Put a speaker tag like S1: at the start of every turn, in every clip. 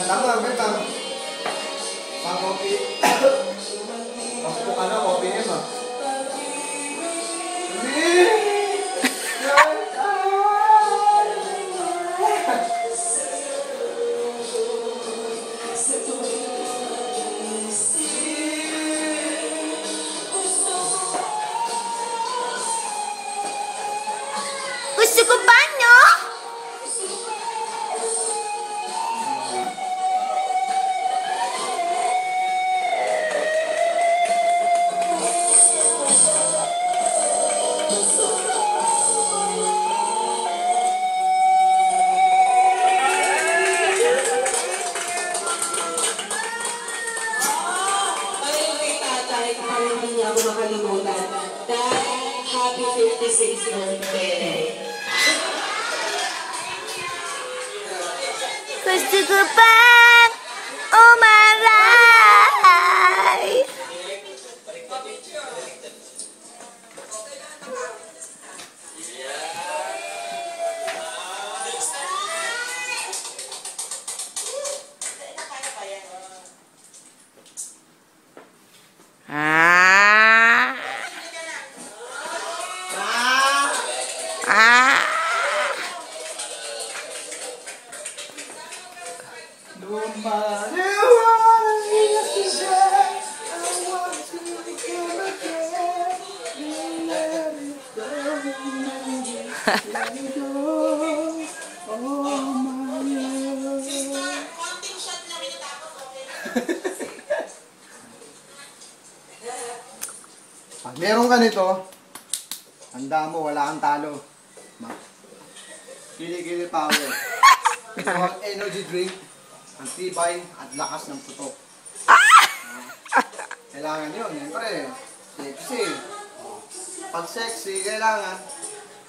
S1: Tama, beta. Pang kopi. Pang ano, kopi M ah.
S2: Gusto ko banyo?
S3: Hindi ako makalimutan. Dahil happy 56th birthday.
S2: Gusto ko pang umaray. Ah. Ah.
S1: Pag meron ka nito, handa mo, wala kang talo. Kili-kili power. Ito ang energy drink, ang tibay at lakas ng putok. Kailangan yun, siyempre. Sexy. Pag sexy, kailangan.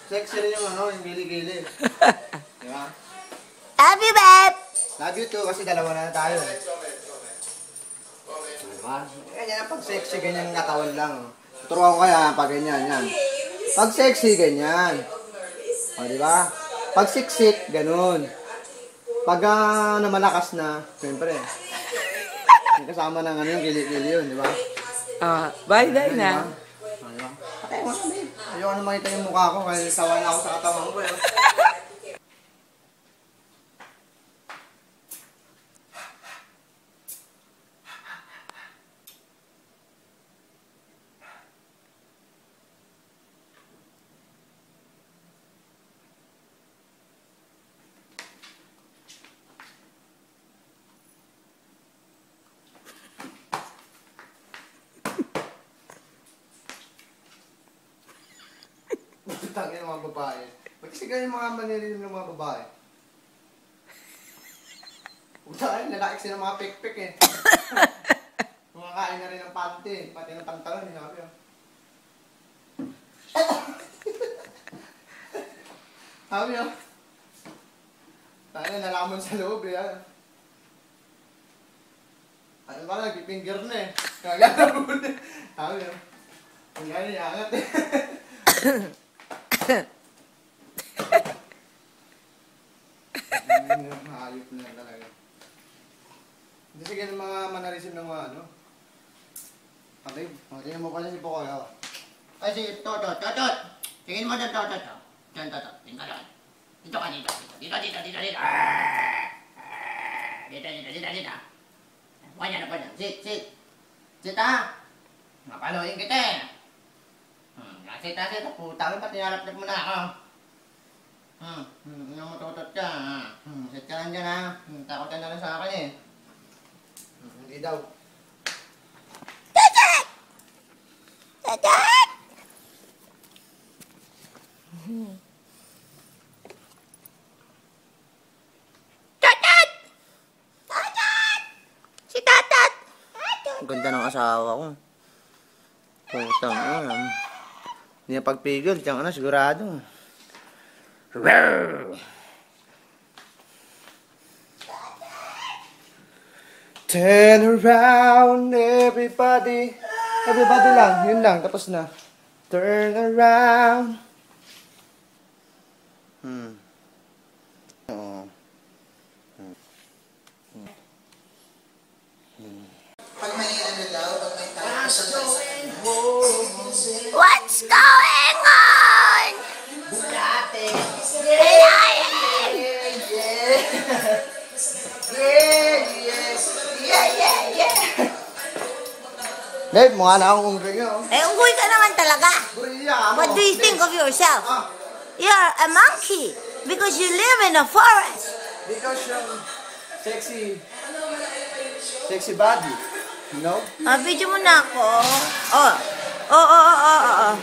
S1: Sexy rin yung ano, yung kili-kili. Diba?
S2: Love you, babe.
S1: Love you too, kasi dalawa na tayo. Diba? Ganyan pag sexy, ganyan katawan lang. Turuan ko kaya pag ganyan, yan. Pag sexy, ganyan. O, diba? Pag siksik, ganun. Pag malakas na, siyempre. May kasama ng ano yung kili-kili yun, diba?
S2: Bye-bye na.
S1: Diba? Patay mo kami. Ayoko na makita yung mukha ko kasi sawa na ako sa katawan ko. Tangin ng mga babae. Ba't kasi ganyan mga manililim ng mga babae? Udahin, lalaki sila mga pek-pek eh. Kumakain na rin ng panty, pati ng pantalon, hinabi oh. Sabi oh. Tayo nalaman sa loob eh. Ano ba, nag-finger na eh. Kagana mo na. Sabi oh. Ang gano'n yangat eh. Hayop na talaga. Hindi sige ng mga manarisim ng mga ano. Okay, tingnan mo pala si Pokoy. Ay sige, Totot. Tingin mo dyan, Totot. Dyan, Totot. Tingin ka dyan. Dito ka, dito. Dito. Dito. Wanya na pa dyan. Sit. Sit ha. Mapaluin kita eh. Sit. Putang pa, tinalap-lap mo na ako. Ano mo Totot ka? Sit ka lang dyan ha. Takot ka na lang sa akin eh. Hindi daw.
S2: Tatat! Tatat! Si Tatat!
S1: Ang ganda ng asawa ko. Putang ina. Hindi na pagpigil, tiyan ka na sigurado. Turn around, everybody. Everybody lang, yun lang, tapos na. Turn around. Oo.
S2: going on?
S1: Bulate.
S2: Flying!
S1: Babe, mukha na akong unggoy nyo.
S2: Eh, unggoy ka naman talaga.
S1: Gorilla,
S2: What do you think of yourself?
S1: Ah,
S2: You're a monkey because you live in a forest.
S1: because yung sexy body, you know?
S2: Video mo na ako. Oh. Oh.